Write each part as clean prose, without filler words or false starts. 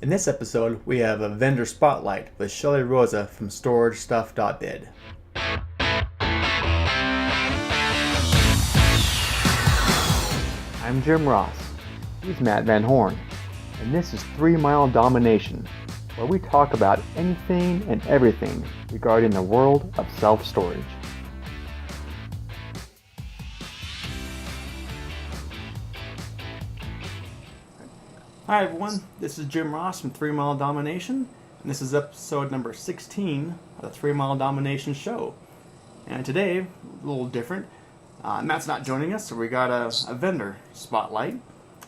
In this episode, we have a vendor spotlight with Cheli Rosa from StorageStuff.Bid. I'm Jim Ross. He's Matt VanHorn. And this is 3 Mile Domination, where we talk about anything and everything regarding the world of self-storage. Hi everyone, this is Jim Ross from 3 Mile Domination, and this is episode number 16 of the 3 Mile Domination show. And today, a little different. Matt's not joining us, so we got a vendor spotlight,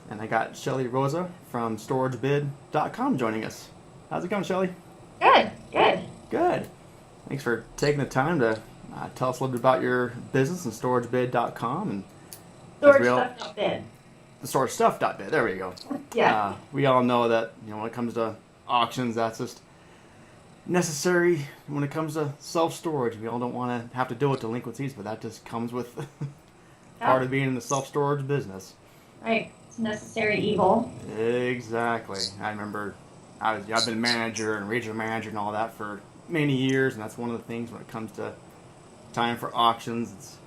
and I got Cheli Rosa from StorageBid.com joining us. How's it going, Cheli? Good. Thanks for taking the time to tell us a little bit about your business and StorageBid.com and StorageStuff.Bid. The StorageStuff.Bid. There we go. Yeah. We all know that when it comes to auctions, that's just necessary. When it comes to self-storage, we all don't want to have to deal with delinquencies, but that just comes with part of being in the self-storage business. Right. It's a necessary evil. Exactly. I remember I've been manager and regional manager and all that for many years, and that's one of the things when it comes to time for auctions. It's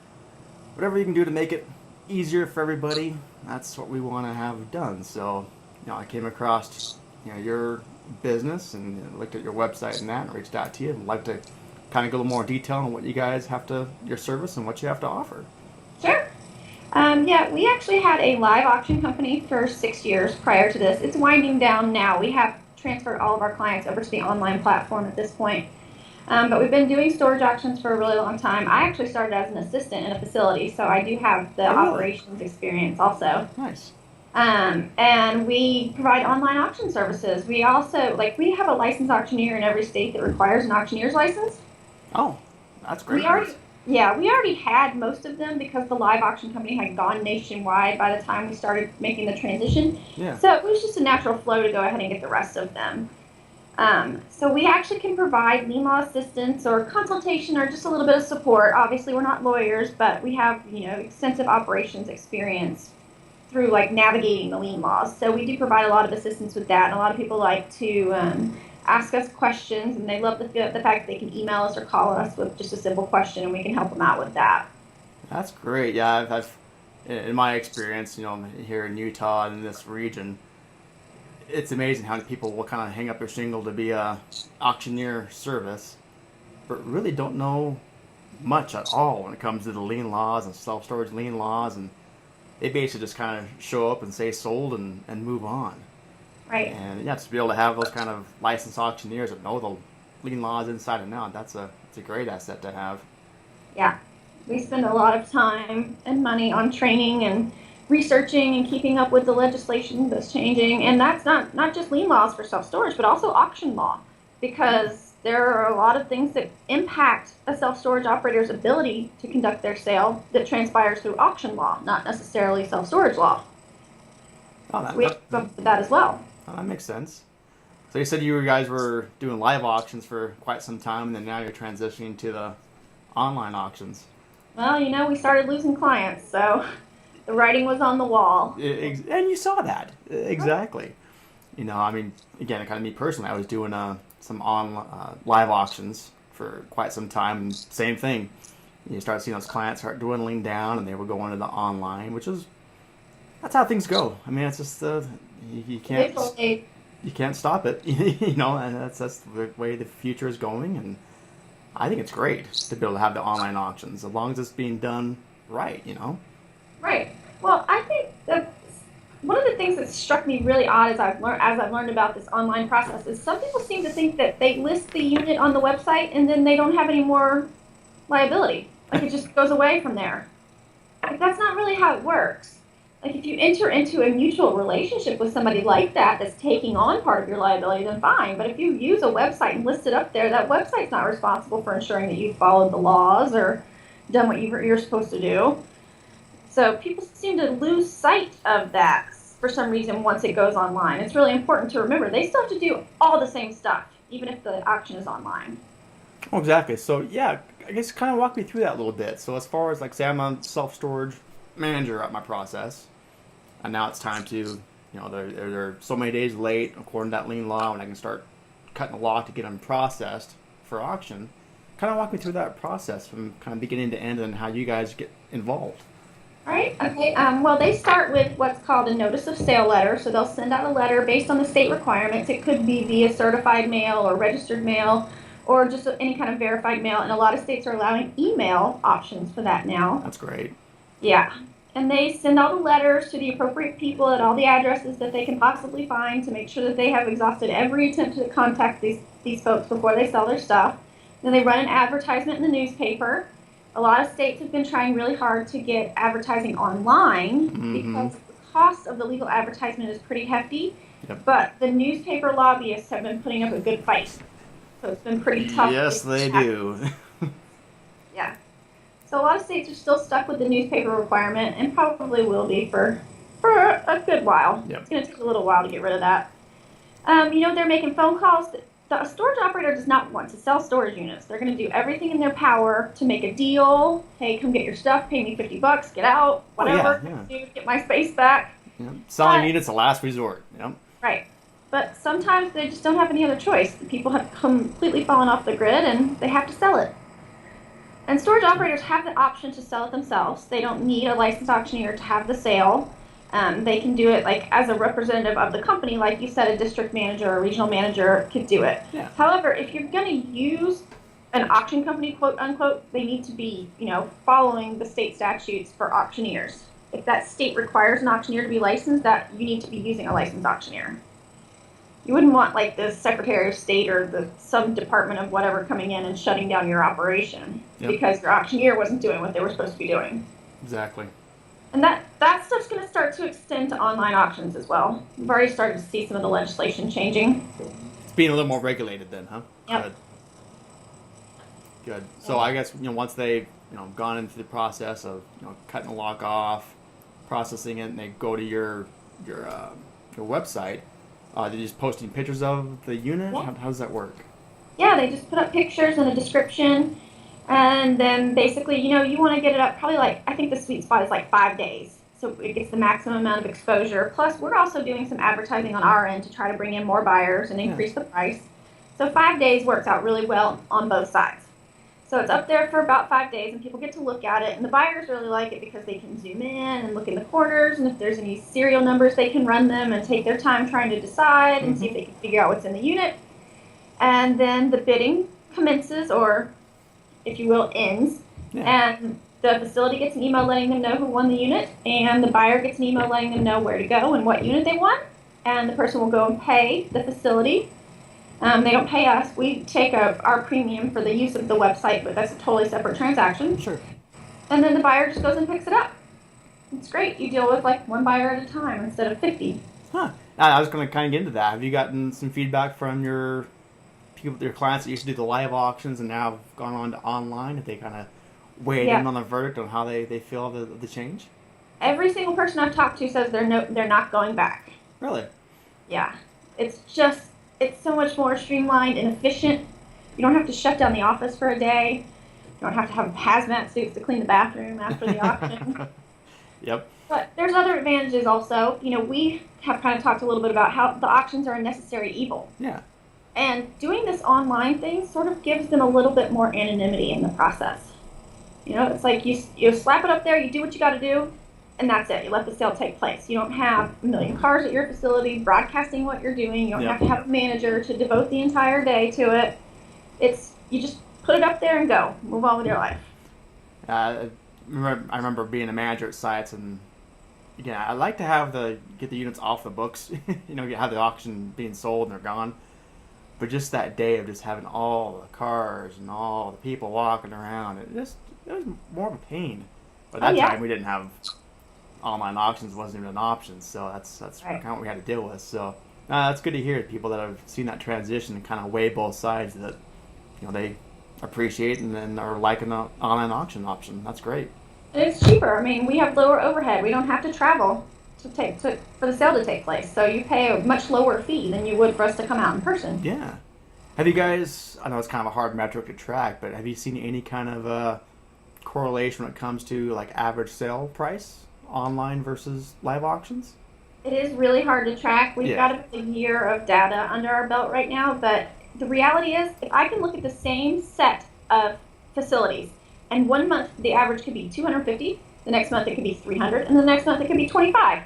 whatever you can do to make it easier for everybody. That's what we want to have done. So, I came across, your business and looked at your website and that, and reached out to you. I'd like to kind of go a little more detail on what you guys your service and what you have to offer. Sure. We actually had a live auction company for 6 years prior to this. It's winding down now. We have transferred all of our clients over to the online platform at this point. But we've been doing storage auctions for a really long time. I actually started as an assistant in a facility, so I do have the operations experience also. Nice. And we provide online auction services. We also, we have a licensed auctioneer in every state that requires an auctioneer's license. Oh, that's great. We already had most of them because the live auction company had gone nationwide by the time we started making the transition. Yeah. So it was just a natural flow to go ahead and get the rest of them. So we actually can provide lien law assistance or consultation or just a little bit of support. Obviously, we're not lawyers, but we have, extensive operations experience through navigating the lien laws. So we do provide a lot of assistance with that. And a lot of people like to ask us questions, and they love the fact that they can email us or call us with just a simple question, and we can help them out with that. That's great. Yeah, I've in my experience, here in Utah and in this region, it's amazing how many people will kind of hang up their shingle to be a auctioneer service, but really don't know much at all when it comes to the lien laws and self-storage lien laws, and they basically just kind of show up and say sold and move on. Right. And to be able to have those kind of licensed auctioneers that know the lien laws inside and out, it's a great asset to have. Yeah. We spend a lot of time and money on training and researching and keeping up with the legislation that's changing, and that's not just lien laws for self-storage, but also auction law, because there are a lot of things that impact a self-storage operator's ability to conduct their sale that transpires through auction law, not necessarily self-storage law. We have to go with that as well. Oh, that makes sense. So you said you guys were doing live auctions for quite some time, and then now you're transitioning to the online auctions. Well, we started losing clients, so the writing was on the wall. And you saw that. Exactly. Again, kind of me personally, I was doing some live auctions for quite some time, and same thing. You start seeing those clients start dwindling down, and they were going to the online, that's how things go. It's just you can't stop it, and that's the way the future is going, and I think it's great to be able to have the online auctions, as long as it's being done right, Right. Well, I think that one of the things that struck me really odd as I've learned about this online process is some people seem to think that they list the unit on the website and then they don't have any more liability. It just goes away from there. That's not really how it works. If you enter into a mutual relationship with somebody like that's taking on part of your liability, then fine. But if you use a website and list it up there, that website's not responsible for ensuring that you followed the laws or done what you're supposed to do. So people seem to lose sight of that for some reason once it goes online. It's really important to remember they still have to do all the same stuff, even if the auction is online. Oh, exactly. So, I guess kind of walk me through that a little bit. So as far as, say, I'm a self-storage manager at my process, and now it's time to they're so many days late according to that lien law, and I can start cutting the lock to get them processed for auction. Kind of walk me through that process from kind of beginning to end and how you guys get involved. Right. Okay. Well, they start with what's called a notice of sale letter. So they'll send out a letter based on the state requirements. It could be via certified mail or registered mail or just any kind of verified mail. And a lot of states are allowing email options for that now. That's great. Yeah. And they send all the letters to the appropriate people at all the addresses that they can possibly find to make sure that they have exhausted every attempt to contact these folks before they sell their stuff. Then they run an advertisement in the newspaper. A lot of states have been trying really hard to get advertising online because the cost of the legal advertisement is pretty hefty. Yep. But the newspaper lobbyists have been putting up a good fight. So it's been pretty tough. Yes, they do. Yeah. So a lot of states are still stuck with the newspaper requirement and probably will be for a good while. Yep. It's going to take a little while to get rid of that. They're making phone calls. The storage operator does not want to sell storage units. They're going to do everything in their power to make a deal. Hey, come get your stuff. Pay me $50. Get out. Whatever. Get my space back. Yep. Selling units a last resort. Yep. Right. But sometimes they just don't have any other choice. The people have completely fallen off the grid and they have to sell it. And storage operators have the option to sell it themselves. They don't need a licensed auctioneer to have the sale. They can do it like as a representative of the company, like you said, a district manager or a regional manager could do it. Yeah. However, if you're going to use an auction company, quote unquote, they need to be, following the state statutes for auctioneers. If that state requires an auctioneer to be licensed, that you need to be using a licensed auctioneer. You wouldn't want like the Secretary of State or some department of whatever coming in and shutting down your operation because your auctioneer wasn't doing what they were supposed to be doing. Exactly. And that stuff's going to start to extend to online auctions as well. We've already started to see some of the legislation changing. It's being a little more regulated then, huh? Yep. Good. So I guess once they've gone into the process of cutting the lock off, processing it, and they go to your website, they're just posting pictures of the unit. Yeah. How does that work? Yeah, they just put up pictures and a description. And then basically, you want to get it up probably I think the sweet spot is 5 days. So it gets the maximum amount of exposure. Plus, we're also doing some advertising on our end to try to bring in more buyers and increase the price. So 5 days works out really well on both sides. So it's up there for about 5 days, and people get to look at it. And the buyers really like it because they can zoom in and look in the corners. And if there's any serial numbers, they can run them and take their time trying to decide and see if they can figure out what's in the unit. And then the bidding commences, or if you will, ends. Yeah. And the facility gets an email letting them know who won the unit, and the buyer gets an email letting them know where to go and what unit they won. And the person will go and pay the facility. They don't pay us. We take our premium for the use of the website, but that's a totally separate transaction. Sure. And then the buyer just goes and picks it up. It's great. You deal with one buyer at a time instead of 50. Huh. I was going to kind of get into that. Have you gotten some feedback from your clients that used to do the live auctions and now have gone on to online? If they kind of weighed in on the verdict on how they feel the change? Every single person I've talked to says they're not going back. Really? Yeah. It's so much more streamlined and efficient. You don't have to shut down the office for a day. You don't have to have hazmat suits to clean the bathroom after the auction. Yep. But there's other advantages also. We have kind of talked a little bit about how the auctions are a necessary evil. Yeah. And doing this online thing sort of gives them a little bit more anonymity in the process. It's like you slap it up there, you do what you got to do, and that's it. You let the sale take place. You don't have a million cars at your facility broadcasting what you're doing. You don't have to have a manager to devote the entire day to it. You just put it up there and go. Move on with your life. I remember being a manager at sites, and I like to get the units off the books. You have the auction being sold and they're gone. But just that day of just having all the cars and all the people walking around, it was more of a pain. But at that time we didn't have online auctions; wasn't even an option. So that's right. Kind of what we had to deal with. So that's good to hear. People that have seen that transition and kind of weigh both sides, that they appreciate and then are liking the online auction option. That's great. And it's cheaper. I mean, we have lower overhead. We don't have to travel for the sale to take place. So you pay a much lower fee than you would for us to come out in person. Yeah. Have you guys, I know it's kind of a hard metric to track, but have you seen any kind of correlation when it comes to average sale price online versus live auctions? It is really hard to track. We've Yeah. got about a year of data under our belt right now, but the reality is, if I can look at the same set of facilities, and one month the average could be 250, the next month it could be 300, and the next month it could be 25.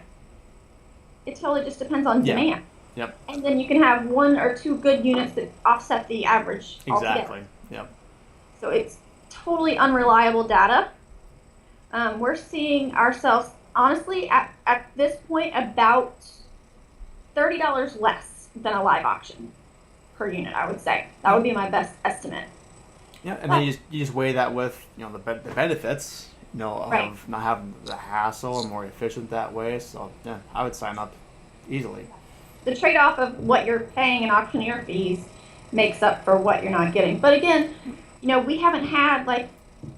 It totally just depends on Yeah. demand. Yep. And then you can have one or two good units that offset the average altogether. Exactly. Yep. So it's totally unreliable data. We're seeing ourselves, honestly, at this point, about $30 less than a live auction per unit, I would say. That would be my best estimate. Yeah, and then you just weigh that with the benefits of Right. not having the hassle and more efficient that way. So yeah, I would sign up easily. The trade-off of what you're paying in auctioneer fees makes up for what you're not getting. But again, we haven't had like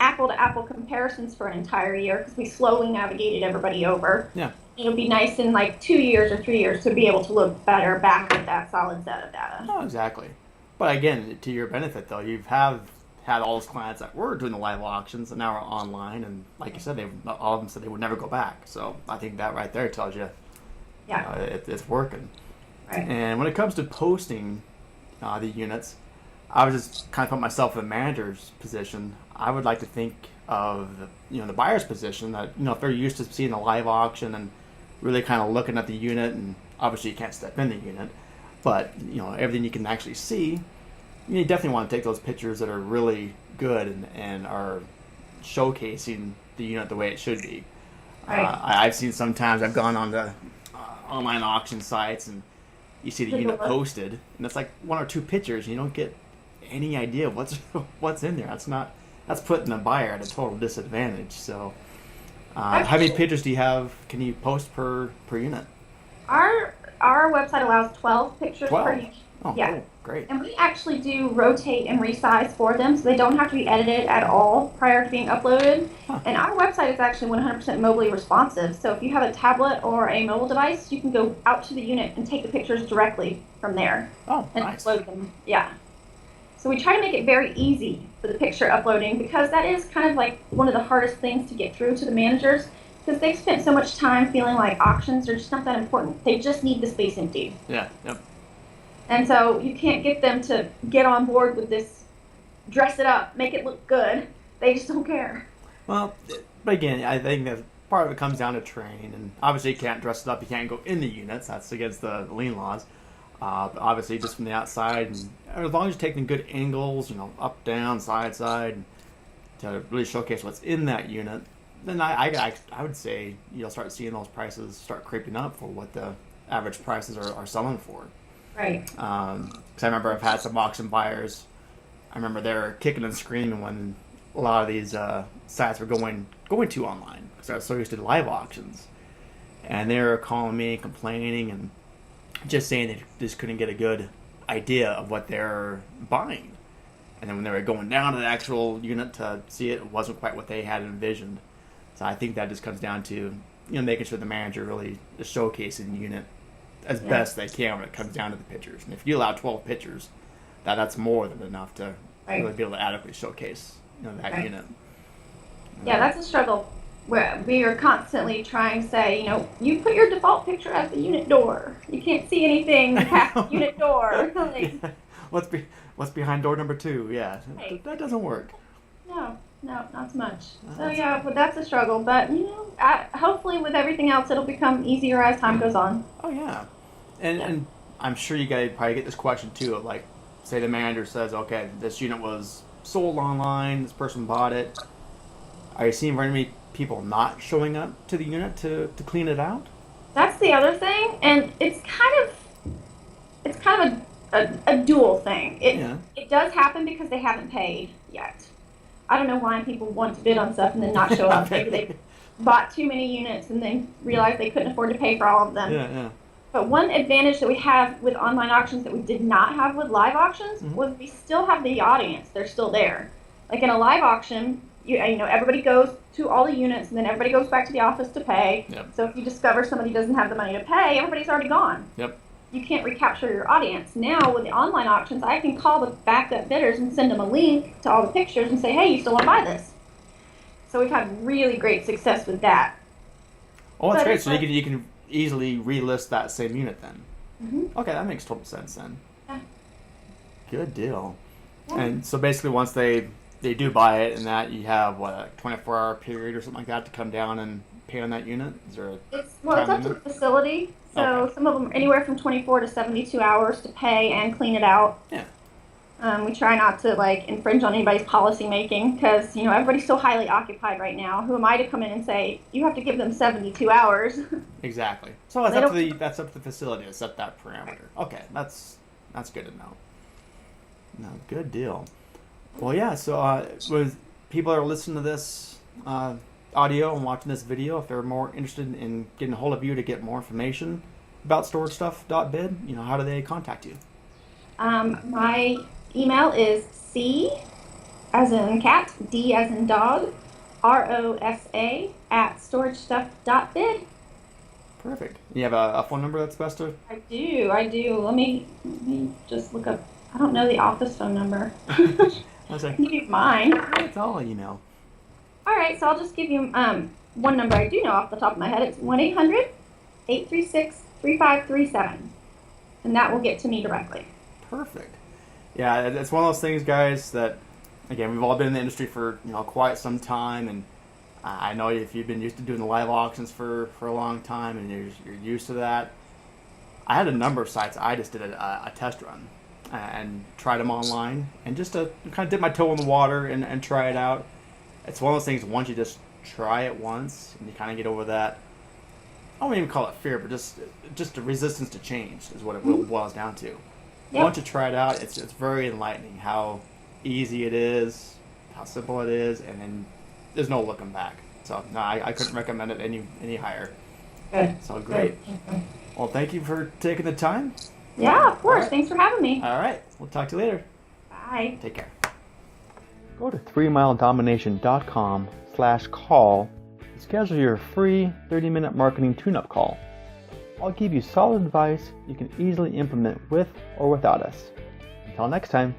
apple-to-apple comparisons for an entire year because we slowly navigated everybody over. Yeah. It'll be nice in like 2 years or 3 years to be able to look better back with that solid set of data. Oh, exactly. But again, to your benefit though, you've had all those clients that were doing the live auctions and now are online, and like you said, all of them said they would never go back. So I think that right there tells you, Yeah. it's working. Right. And when it comes to posting the units, I was just kind of put myself in the manager's position. I would like to think of the buyer's position that if they're used to seeing a live auction and really kind of looking at the unit, and obviously you can't step in the unit, but everything you can actually see, you definitely want to take those pictures that are really good and are showcasing the unit the way it should be. Right. I've seen sometimes I've gone on the online auction sites and you see the unit posted, and it's like one or two pictures, and you don't get any idea of what's in there. That's putting the buyer at a total disadvantage. So, how many pictures do you have? Can you post per unit? Our website allows 12 pictures 12? per unit. Oh, Yeah. cool. Great. And we actually do rotate and resize for them, so they don't have to be edited at all prior to being uploaded. Huh. And our website is actually 100% mobily responsive, so if you have a tablet or a mobile device, you can go out to the unit and take the pictures directly from there Oh, and nice. upload them. Yeah. So we try to make it very easy for the picture uploading, because that is kind of like one of the hardest things to get through to the managers, because they've spent so much time feeling like auctions are just not that important. They just need the space emptied. Yeah. Yep. And so you can't get them to get on board with this, dress it up, make it look good. They just don't care. Well, but again, I think that part of it comes down to training, and obviously you can't dress it up. You can't go in the units. That's against the lien laws. But obviously, just from the outside, and as long as you're taking good angles, up, down, side, to really showcase what's in that unit, then I would say you'll start seeing those prices start creeping up for what the average prices are selling for. Right. Because I remember I've had some auction buyers. I remember they were kicking and screaming when a lot of these sites were going to online because I was so used to live auctions, and they were calling me, complaining, and just saying they just couldn't get a good idea of what they're buying. And then when they were going down to the actual unit to see it, it wasn't quite what they had envisioned. So I think that just comes down to making sure the manager really is showcasing the unit as best they can when it comes down to the pictures. And if you allow 12 pictures, that's more than enough to really be able to adequately showcase that unit. Yeah, that's a struggle. Where we are constantly trying to say, you put your default picture at the unit door. You can't see anything past the unit door. What's behind door number 2? Yeah, Right. that doesn't work. No, not so much. So yeah, but that's a struggle. But hopefully with everything else, it'll become easier as time goes on. Oh yeah, and I'm sure you guys probably get this question too. Of like, say the manager says, okay, this unit was sold online. This person bought it. Are you seeing very many people not showing up to the unit to clean it out? That's the other thing, and it's kind of a dual thing. It does happen because they haven't paid yet. I don't know why people want to bid on stuff and then not show up. Maybe they bought too many units and then realized they couldn't afford to pay for all of them. Yeah. But one advantage that we have with online auctions that we did not have with live auctions was we still have the audience. They're still there. Like in a live auction, everybody goes to all the units and then everybody goes back to the office to pay. Yep. So if you discover somebody doesn't have the money to pay, everybody's already gone. Yep. You can't recapture your audience. Now with the online auctions, I can call the backup bidders and send them a link to all the pictures and say, hey, you still want to buy this? So we've had really great success with that. Oh, that's But great. it's So you can easily relist that same unit then. Mm-hmm. Okay, that makes total sense then. Yeah. Good deal. Yeah. And so basically once they do buy it and that, you have what, a 24-hour period or something like that to come down and pay on that unit? Is there a It's time up to the limit? facility. So Okay. some of them are anywhere from 24 to 72 hours to pay and clean it out. Yeah. We try not to like infringe on anybody's policy making because everybody's so highly occupied right now. Who am I to come in and say you have to give them 72 hours? Exactly. So that's They up to don't- that's up to the facility to set that parameter. Okay, that's good to know. No, good deal. Well, yeah. So with people that are listening to this audio and watching this video, if they're more interested in getting a hold of you to get more information about StorageStuff.Bid, how do they contact you? My email is C as in cat, D as in dog, ROSA at StorageStuff.Bid. Perfect. You have a phone number that's best to? I do. Let me just look up. I don't know the office phone number. I was I like, can give you mine. it's all email. All right, so I'll just give you one number I do know off the top of my head. It's 1-800-836-3537, and that will get to me directly. Perfect. Yeah, it's one of those things, guys, that, again, we've all been in the industry for quite some time, and I know if you've been used to doing the live auctions for a long time and you're used to that. I had a number of sites I just did a test run and tried them online and just to kind of dip my toe in the water and try it out. It's one of those things, once you just try it once and you kind of get over that, I won't even call it fear, but just the resistance to change is what it boils down to. Yep. Once you try it out, it's very enlightening how easy it is, how simple it is, and then there's no looking back. So no, I couldn't recommend it any higher. Good. So great. Well, thank you for taking the time. Yeah, of course. All right. Thanks for having me. All right, we'll talk to you later. Bye. Take care. Go to 3miledomination.com/call to schedule your free 30-minute marketing tune-up call. I'll give you solid advice you can easily implement with or without us. Until next time.